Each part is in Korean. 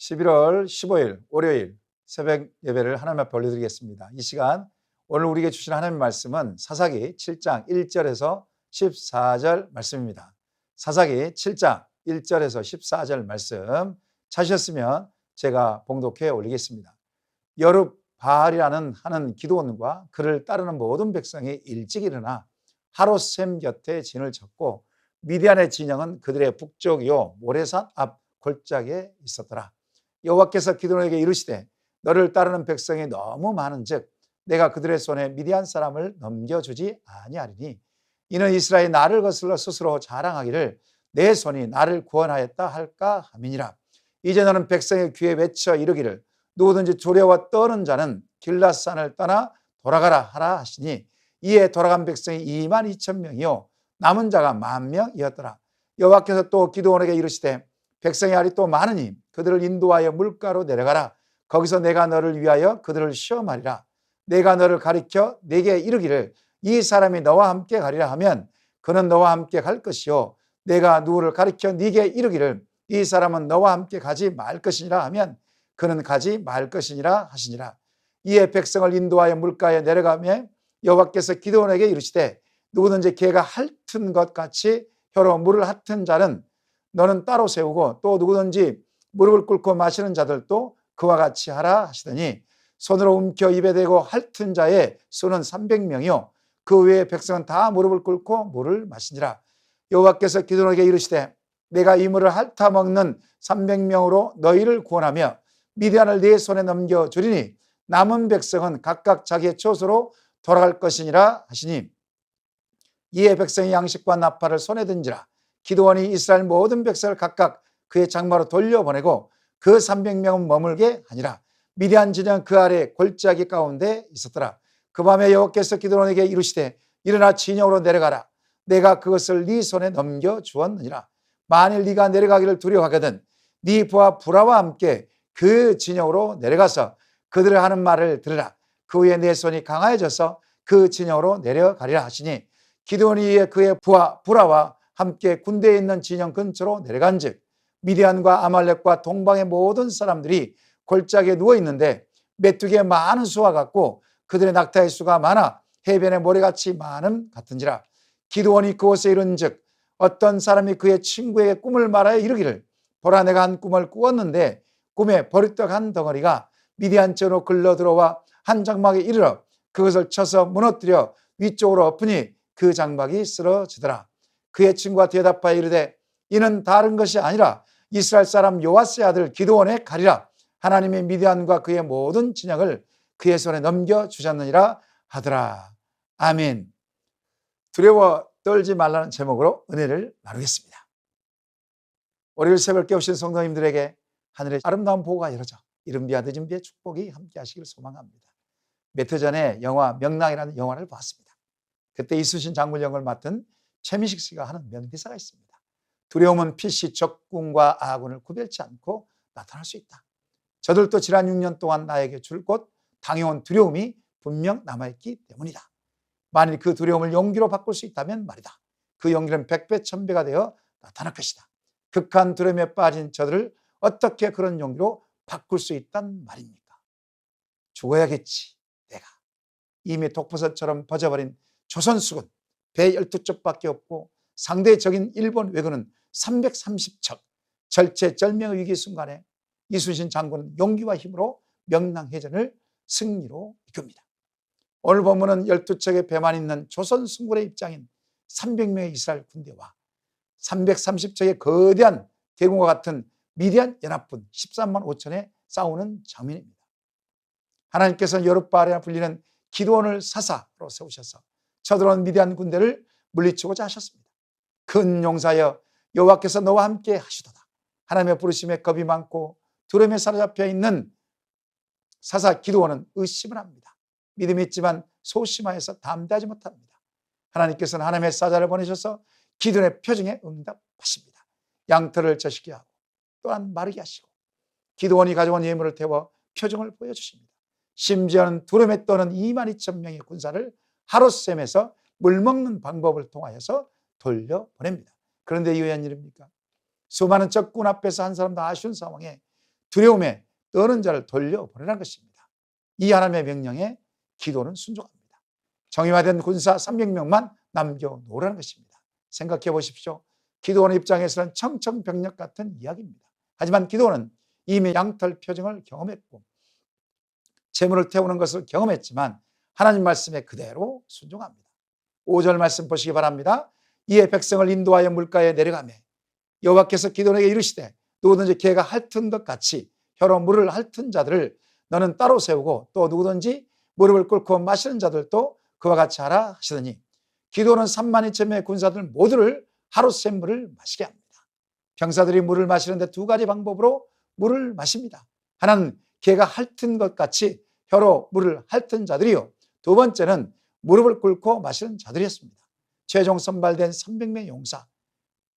11월 15일 월요일 새벽 예배를 하나님 앞에 올려드리겠습니다. 이 시간 오늘 우리에게 주신 하나님의 말씀은 사사기 7장 1절에서 14절 말씀입니다. 사사기 7장 1절에서 14절 말씀 찾으셨으면 제가 봉독해 올리겠습니다. 여룹바알이라는 하는 기드온과 그를 따르는 모든 백성이 일찍 일어나 하롯셈 곁에 진을 쳤고 미디안의 진영은 그들의 북쪽이요 모레산 앞 골짜기에 있었더라. 여호와께서 기드온에게 이르시되 너를 따르는 백성이 너무 많은즉 내가 그들의 손에 미디안 사람을 넘겨주지 아니하리니 이는 이스라엘이 나를 거슬러 스스로 자랑하기를 내 손이 나를 구원하였다 할까 함이니라. 이제 너는 백성의 귀에 외쳐 이르기를 누구든지 두려워 떠는 자는 길앗산을 떠나 돌아가라 하라 하시니 이에 돌아간 백성이 22,000명이요 남은 자가 10,000명이었더라. 여호와께서 또 기드온에게 이르시되 백성의 알이 또 많으니 그들을 인도하여 물가로 내려가라. 거기서 내가 너를 위하여 그들을 시험하리라. 내가 너를 가리켜 내게 이르기를 이 사람이 너와 함께 가리라 하면 그는 너와 함께 갈 것이요 내가 누구를 가리켜 네게 이르기를 이 사람은 너와 함께 가지 말 것이니라 하면 그는 가지 말 것이니라 하시니라. 이에 백성을 인도하여 물가에 내려가며 여호와께서 기드온에게 이르시되 누구든지 개가 핥은 것 같이 혀로 물을 핥은 자는 너는 따로 세우고 또 누구든지 무릎을 꿇고 마시는 자들도 그와 같이 하라 하시더니 손으로 움켜 입에 대고 핥은 자의 수는 300명이요 그 외에 백성은 다 무릎을 꿇고 물을 마시니라. 여호와께서 기드온에게 이르시되 내가 이 물을 핥아 먹는 300명으로 너희를 구원하며 미디안을 네 손에 넘겨주리니 남은 백성은 각각 자기의 처소로 돌아갈 것이니라 하시니 이에 백성이 양식과 나팔을 손에 든지라. 기드온이 이스라엘 모든 백성을 각각 그의 장마로 돌려보내고 그 300명은 머물게 하니라. 미디안 진영 그 아래 골짜기 가운데 있었더라. 그 밤에 여호와께서 기드온에게 이르시되 일어나 진영으로 내려가라. 내가 그것을 네 손에 넘겨주었느니라. 만일 네가 내려가기를 두려워하거든 네 부하 부라와 함께 그 진영으로 내려가서 그들을 하는 말을 들으라. 그 후에 내 손이 강하여져서 그 진영으로 내려가리라 하시니 기드온이 이에 그의 부하 부라와 함께 군대에 있는 진영 근처로 내려간즉 미디안과 아말렉과 동방의 모든 사람들이 골짜기에 누워 있는데 메뚜기의 많은 수와 같고 그들의 낙타의 수가 많아 해변의 모래같이 많음 같은지라. 기드온이 그곳에 이른즉 어떤 사람이 그의 친구에게 꿈을 말하여 이르기를 보라 내가 한 꿈을 꾸었는데 꿈에 버릇떡 한 덩어리가 미디안 전으로 글러 들어와 한 장막에 이르러 그것을 쳐서 무너뜨려 위쪽으로 엎으니 그 장막이 쓰러지더라. 그의 친구가 대답하여 이르되 이는 다른 것이 아니라 이스라엘 사람 요아스의 아들 기드온의 칼이라. 하나님이 미디안과 그의 모든 진영을 그의 손에 넘겨주셨느니라 하더라. 아멘. 두려워 떨지 말라는 제목으로 은혜를 나누겠습니다. 월요일 새벽 깨우신 성도님들에게 하늘의 아름다운 보호가 열어져 이른 비와 늦은 비의 축복이 함께 하시길 소망합니다. 몇 해 전에 영화 명랑이라는 영화를 봤습니다. 그때 이순신 장군 역을 맡은 최민식 씨가 하는 명대사가 있습니다. 두려움은 필시 적군과 아군을 구별치 않고 나타날 수 있다. 저들도 지난 6년 동안 나에게 줄곧 당해온 두려움이 분명 남아있기 때문이다. 만일 그 두려움을 용기로 바꿀 수 있다면 말이다. 그 용기는 100배, 1000배가 되어 나타날 것이다. 극한 두려움에 빠진 저들을 어떻게 그런 용기로 바꿀 수 있단 말입니까? 죽어야겠지, 내가. 이미 독버섯처럼 퍼져버린 조선수군 배 12척밖에 없고 상대적인 일본 왜군은 330척. 절체절명의 위기 순간에 이순신 장군은 용기와 힘으로 명랑해전을 승리로 이끕니다. 오늘 본문은 12척의 배만 있는 조선수군의 입장인 300명의 이스라엘 군대와 330척의 거대한 대군과 같은 미디안 연합군 13만 5천에 싸우는 장면입니다. 하나님께서는 여룹바알이라 불리는 기드온을 사사로 세우셔서 쳐들어온 미디안 군대를 물리치고자 하셨습니다. 큰 용사여 여호와께서 너와 함께 하시도다. 하나님의 부르심에 겁이 많고 두려움에 사로잡혀 있는 사사 기드온은 의심을 합니다. 믿음이 있지만 소심하여서 담대하지 못합니다. 하나님께서는 하나님의 사자를 보내셔서 기드온의 표정에 응답하십니다. 양털을 젖게 하고 또한 마르게 하시고 기드온이 가져온 예물을 태워 표정을 보여주십니다. 심지어는 두려움에 떠는 22,000명의 군사를 하롯셈에서 물먹는 방법을 통하여서 돌려보냅니다. 그런데 이후에 한 일입니까? 수많은 적군 앞에서 한 사람도 아쉬운 상황에 두려움에 떠는 자를 돌려보내라는 것입니다. 이 하나님의 명령에 기도는 순종합니다. 정의화된 군사 300명만 남겨놓으라는 것입니다. 생각해 보십시오. 기도원의 입장에서는 청천벽력 같은 이야기입니다. 하지만 기도원은 이미 양털 표정을 경험했고 재물을 태우는 것을 경험했지만 하나님 말씀에 그대로 순종합니다. 5절 말씀 보시기 바랍니다. 이에 백성을 인도하여 물가에 내려가매 여호와께서 기도원에게 이르시되 누구든지 개가 핥은 것 같이 혀로 물을 핥은 자들을 너는 따로 세우고 또 누구든지 무릎을 꿇고 마시는 자들도 그와 같이 하라 하시더니 기도원은 3만 2천 명의 군사들 모두를 하루 새 물을 마시게 합니다. 병사들이 물을 마시는데 두 가지 방법으로 물을 마십니다. 하나는 개가 핥은 것 같이 혀로 물을 핥은 자들이요. 두 번째는 무릎을 꿇고 마시는 자들이었습니다. 최종 선발된 300명의 용사,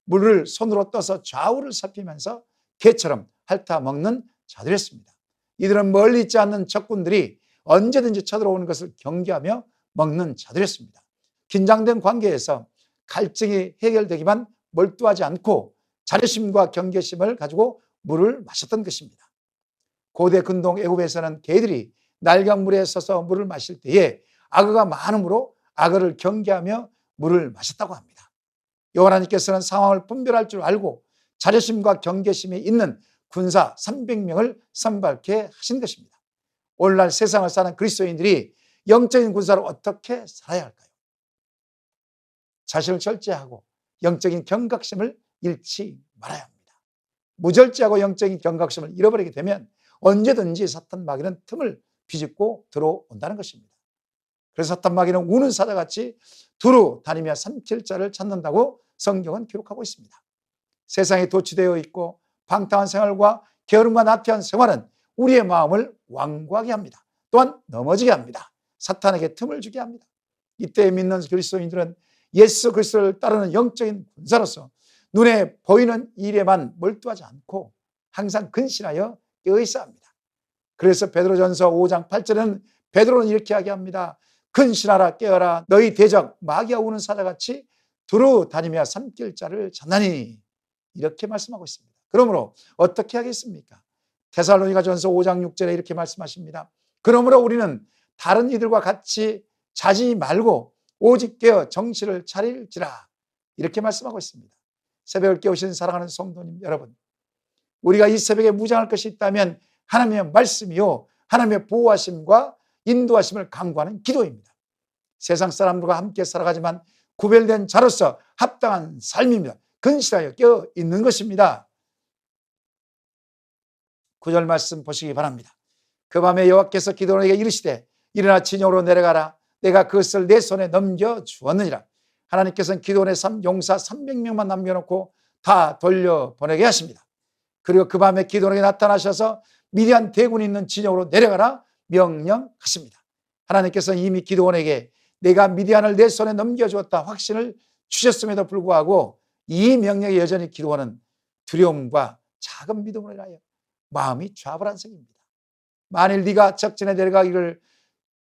물을 손으로 떠서 좌우를 살피면서 개처럼 핥아 먹는 자들이었습니다. 이들은 멀리 있지 않는 적군들이 언제든지 쳐들어오는 것을 경계하며 먹는 자들이었습니다. 긴장된 관계에서 갈증이 해결되기만 몰두하지 않고 자존심과 경계심을 가지고 물을 마셨던 것입니다. 고대 근동 애굽에서는 개들이 날강물에 서서 물을 마실 때에 악어가 많으므로 악어를 경계하며 물을 마셨다고 합니다. 여호와 하나님께서는 상황을 분별할 줄 알고 자존심과 경계심이 있는 군사 300명을 선발케 하신 것입니다. 오늘날 세상을 사는 그리스도인들이 영적인 군사로 어떻게 살아야 할까요? 자신을 절제하고 영적인 경각심을 잃지 말아야 합니다. 무절제하고 영적인 경각심을 잃어버리게 되면 언제든지 사탄 마귀는 틈을 비집고 들어온다는 것입니다. 그래서 사탄 마귀는 우는 사자같이 두루 다니며 삼킬 자를 찾는다고 성경은 기록하고 있습니다. 세상에 도취되어 있고 방탕한 생활과 게으름과 나태한 생활은 우리의 마음을 완고하게 합니다. 또한 넘어지게 합니다. 사탄에게 틈을 주게 합니다. 이때 믿는 그리스도인들은 예수 그리스도를 따르는 영적인 군사로서 눈에 보이는 일에만 몰두하지 않고 항상 근신하여 깨어있어야 합니다. 그래서 베드로전서 5장 8절에는 베드로는 이렇게 이야기합니다. 근신하라 깨어라 너희 대적 마귀가 우는 사자같이 두루 다니며 삼킬 자를 찾나니 이렇게 말씀하고 있습니다. 그러므로 어떻게 하겠습니까? 데살로니가전서 5장 6절에 이렇게 말씀하십니다. 그러므로 우리는 다른 이들과 같이 자지 말고 오직 깨어 정신을 차릴지라 이렇게 말씀하고 있습니다. 새벽을 깨우신 사랑하는 성도님 여러분, 우리가 이 새벽에 무장할 것이 있다면 하나님의 말씀이요 하나님의 보호하심과 인도하심을 강구하는 기도입니다. 세상 사람들과 함께 살아가지만 구별된 자로서 합당한 삶입니다. 근실하여 깨어 있는 것입니다. 9절 말씀 보시기 바랍니다. 그 밤에 여호와께서 기드온에게 이르시되 일어나 진영으로 내려가라 내가 그것을 내 손에 넘겨주었느니라. 하나님께서는 기드온의 용사 300명만 남겨놓고 다 돌려보내게 하십니다. 그리고 그 밤에 기드온에게 나타나셔서 미디안 대군이 있는 진영으로 내려가라 명령하십니다. 하나님께서는 이미 기드온에게 내가 미디안을 내 손에 넘겨주었다 확신을 주셨음에도 불구하고 이 명령에 여전히 기드온은 두려움과 작은 믿음으로 인하여 마음이 좌불안석입니다. 만일 네가 적진에 내려가기를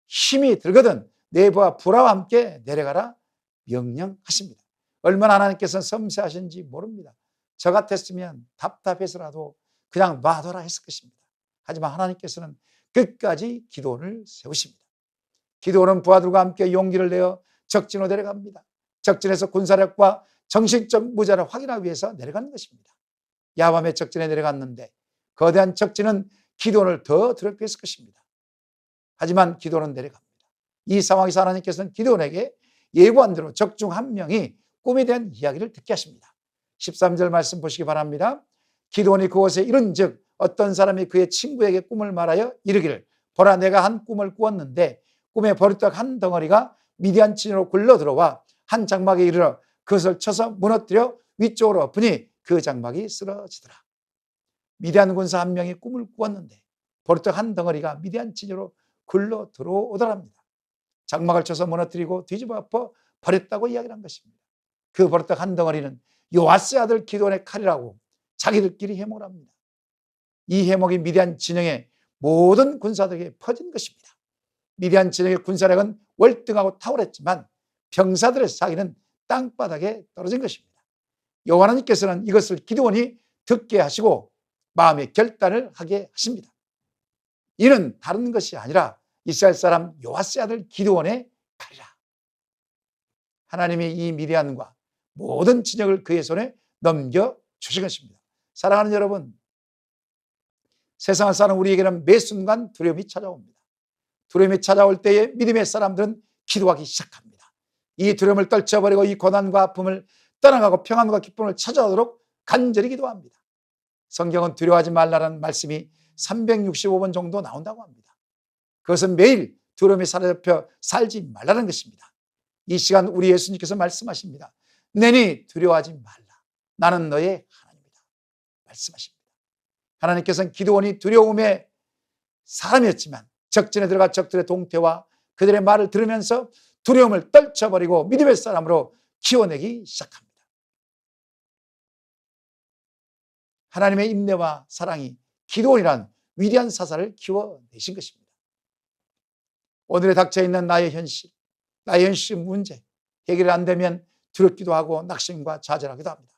힘이 들거든 네부와 불화와 함께 내려가라 명령하십니다. 얼마나 하나님께서는 섬세하신지 모릅니다. 저 같았으면 답답해서라도 그냥 놔둬라 했을 것입니다. 하지만 하나님께서는 끝까지 기드온을 세우십니다. 기드온은 부하들과 함께 용기를 내어 적진으로 내려갑니다. 적진에서 군사력과 정신적 무장을 확인하기 위해서 내려가는 것입니다. 야밤에 적진에 내려갔는데 거대한 적진은 기드온을 더 두렵게 했을 것입니다. 하지만 기드온은 내려갑니다. 이 상황에서 하나님께서는 기드온에게 예고한 대로 적 중 한 명이 꿈에 대한 이야기를 듣게 하십니다. 13절 말씀 보시기 바랍니다. 기드온이 그곳에 이른즉 어떤 사람이 그의 친구에게 꿈을 말하여 이르기를 보라 내가 한 꿈을 꾸었는데 꿈에 버릇떡 한 덩어리가 미디안 진으로 굴러 들어와 한 장막에 이르러 그것을 쳐서 무너뜨려 위쪽으로 엎으니 그 장막이 쓰러지더라. 미디안 군사 한 명이 꿈을 꾸었는데 버릇떡 한 덩어리가 미디안 진으로 굴러 들어오더랍니다. 장막을 쳐서 무너뜨리고 뒤집어 엎어 버렸다고 이야기를 한 것입니다. 그 버릇떡 한 덩어리는 요아스의 아들 기드온의 칼이라고 자기들끼리 해몽을 합니다. 이 해몽이 미디안 진영의 모든 군사들에게 퍼진 것입니다. 미디안 진영의 군사력은 월등하고 탁월했지만 병사들의 사기는 땅바닥에 떨어진 것입니다. 여호와 하나님께서는 이것을 기드온이 듣게 하시고 마음의 결단을 하게 하십니다. 이는 다른 것이 아니라 이스라엘 사람 요아스의 아들 기드온의 칼이라. 하나님이 이 미디안과 모든 진영을 그의 손에 넘겨주신 것입니다. 사랑하는 여러분, 세상을 사는 우리에게는 매 순간 두려움이 찾아옵니다. 두려움이 찾아올 때에 믿음의 사람들은 기도하기 시작합니다. 이 두려움을 떨쳐버리고 이 고난과 아픔을 떠나가고 평안과 기쁨을 찾아오도록 간절히 기도합니다. 성경은 두려워하지 말라는 말씀이 365번 정도 나온다고 합니다. 그것은 매일 두려움이 사로잡혀 살지 말라는 것입니다. 이 시간 우리 예수님께서 말씀하십니다. 내니 두려워하지 말라. 나는 너의 하나님이다. 말씀하십니다. 하나님께서는 기드온이 두려움의 사람이었지만 적진에 들어가 적들의 동태와 그들의 말을 들으면서 두려움을 떨쳐버리고 믿음의 사람으로 키워내기 시작합니다. 하나님의 인내와 사랑이 기드온이란 위대한 사사를 키워내신 것입니다. 오늘에 닥쳐있는 나의 현실 문제 해결이 안 되면 두렵기도 하고 낙심과 좌절하기도 합니다.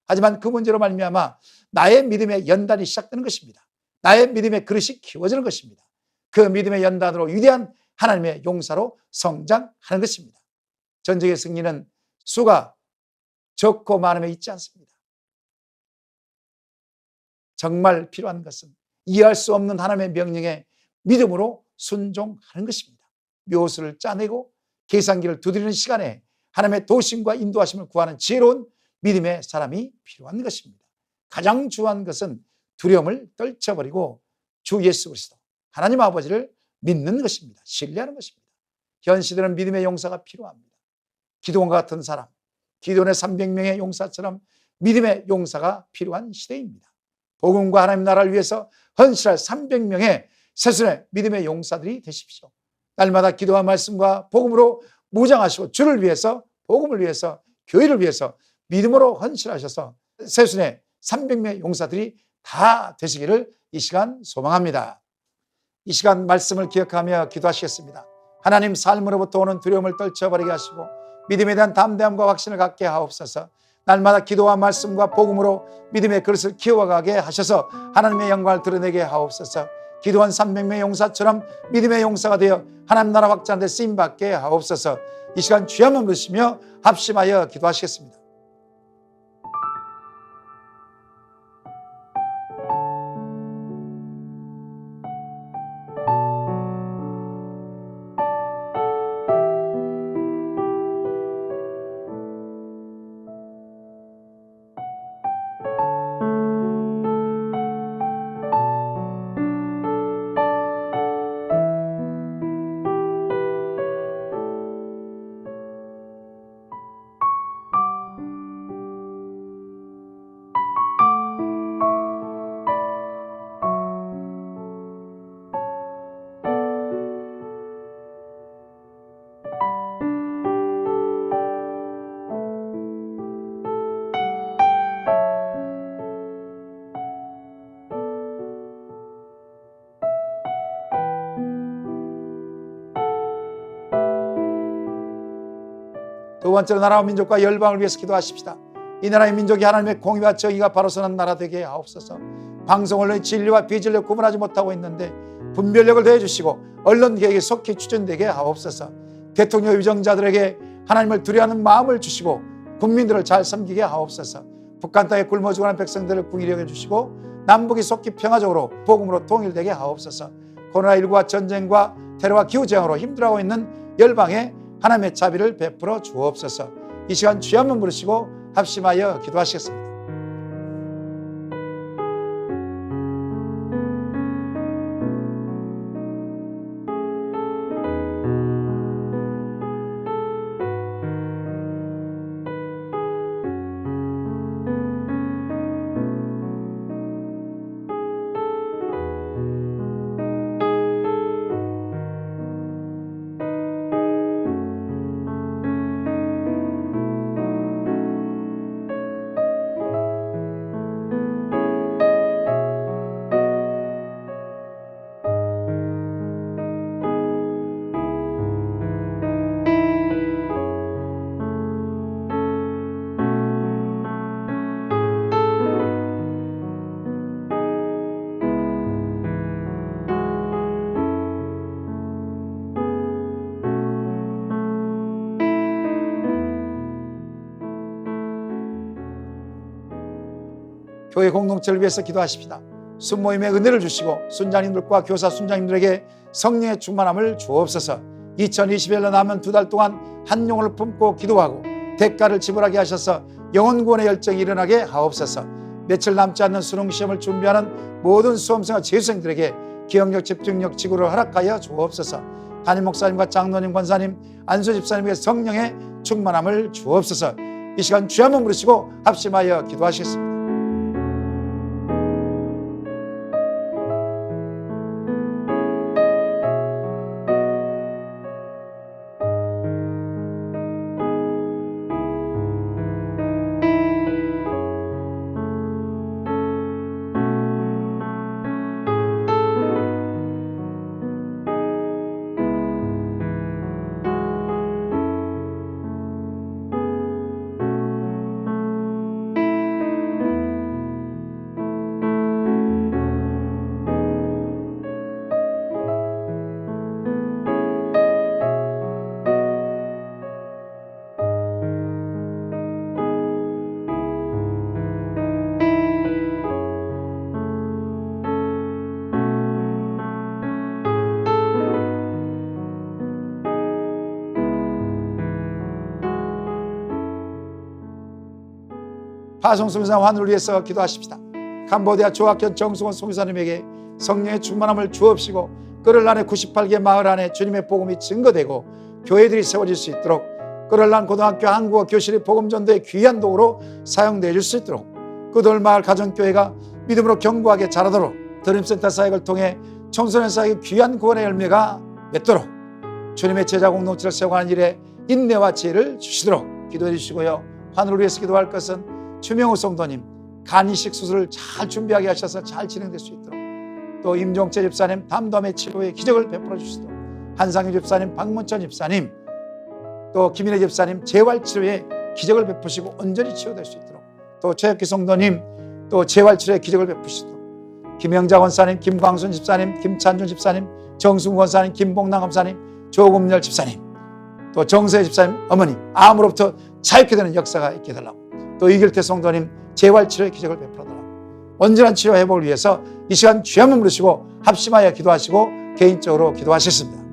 하지만 그 문제로 말미암아 나의 믿음의 연단이 시작되는 것입니다. 나의 믿음의 그릇이 키워지는 것입니다. 그 믿음의 연단으로 위대한 하나님의 용사로 성장하는 것입니다. 전쟁의 승리는 수가 적고 많음에 있지 않습니다. 정말 필요한 것은 이해할 수 없는 하나님의 명령에 믿음으로 순종하는 것입니다. 묘수를 짜내고 계산기를 두드리는 시간에 하나님의 도심과 인도하심을 구하는 지혜로운 믿음의 사람이 필요한 것입니다. 가장 중요한 것은 두려움을 떨쳐버리고 주 예수 그리스도 하나님 아버지를 믿는 것입니다. 신뢰하는 것입니다. 현 시대는 믿음의 용사가 필요합니다. 기드온과 같은 사람, 기드온의 300명의 용사처럼 믿음의 용사가 필요한 시대입니다. 복음과 하나님 나라를 위해서 헌신할 300명의 새순의 믿음의 용사들이 되십시오. 날마다 기도와 말씀과 복음으로 무장하시고 주를 위해서, 복음을 위해서, 교회를 위해서 믿음으로 헌신하셔서 새순의 300명의 용사들이 다 되시기를 이 시간 소망합니다. 이 시간 말씀을 기억하며 기도하시겠습니다. 하나님, 삶으로부터 오는 두려움을 떨쳐버리게 하시고 믿음에 대한 담대함과 확신을 갖게 하옵소서. 날마다 기도와 말씀과 복음으로 믿음의 그릇을 키워가게 하셔서 하나님의 영광을 드러내게 하옵소서. 기도한 300명의 용사처럼 믿음의 용사가 되어 하나님 나라 확장하는 데 쓰임받게 하옵소서. 이 시간 주여 한번 부르시며 합심하여 기도하시겠습니다. 두 번째로 나라와 민족과 열방을 위해서 기도하십시다. 이 나라의 민족이 하나님의 공의와 정의가 바로 서는 나라 되게 하옵소서. 방송 언론의 진리와 비진리를 구분하지 못하고 있는데 분별력을 더해주시고 언론계획에 속히 추진되게 하옵소서. 대통령 위정자들에게 하나님을 두려워하는 마음을 주시고 국민들을 잘 섬기게 하옵소서. 북한 땅에 굶어 죽어가는 백성들을 궁일히 여겨주시고 남북이 속히 평화적으로 복음으로 통일되게 하옵소서. 코로나19와 전쟁과 테러와 기후재앙으로 힘들어하고 있는 열방에 하나님의 자비를 베풀어 주옵소서. 이 시간 주여 한번 부르시고 합심하여 기도하시겠습니다. 교회 공동체를 위해서 기도하십시다. 순모임에 은혜를 주시고 순장님들과 교사 순장님들에게 성령의 충만함을 주옵소서. 2021년 남은 2달 동안 한 영혼을 품고 기도하고 대가를 지불하게 하셔서 영혼 구원의 열정이 일어나게 하옵소서. 며칠 남지 않는 수능 시험을 준비하는 모든 수험생과 재수생들에게 기억력, 집중력, 지구를 허락하여 주옵소서. 담임 목사님과 장로님, 권사님, 안수 집사님에게 성령의 충만함을 주옵소서. 이 시간 주여 한번 부르시고 합심하여 기도하시겠습니다. 파송수미사 환우를 위해서 기도하십시다. 캄보디아 조학현 정승원 송사님에게 성령의 충만함을 주옵시고 그럴란의 98개 마을 안에 주님의 복음이 증거되고 교회들이 세워질 수 있도록 그럴란 고등학교 한국어 교실이 복음전도의 귀한 도구로 사용되어 줄 수 있도록 그돌 마을 가정교회가 믿음으로 견고하게 자라도록 드림센터 사역을 통해 청소년 사역의 귀한 구원의 열매가 맺도록 주님의 제자 공동체를 세워가는 일에 인내와 지혜를 주시도록 기도해 주시고요. 환우를 위해서 기도할 것은 추명호 성도님 간 이식 수술을 잘 준비하게 하셔서 잘 진행될 수 있도록, 또 임종재 집사님 담담의 치료에 기적을 베풀어 주시도록, 한상규 집사님, 박문천 집사님, 또 김인혜 집사님 재활치료에 기적을 베푸시고 온전히 치유될 수 있도록, 또 최혁기 성도님 또 재활치료에 기적을 베푸시도록, 김영자 권사님, 김광순 집사님, 김찬준 집사님, 정승우 권사님, 김봉남 검사님, 조금열 집사님, 또 정서혜 집사님 어머님 암으로부터 자유케 되는 역사가 있게 해달라고, 또 이길태 성도님 재활치료의 기적을 베풀어달라고, 온전한 치료 회복을 위해서 이 시간 주여 한번 부르시고 합심하여 기도하시고 개인적으로 기도하셨습니다.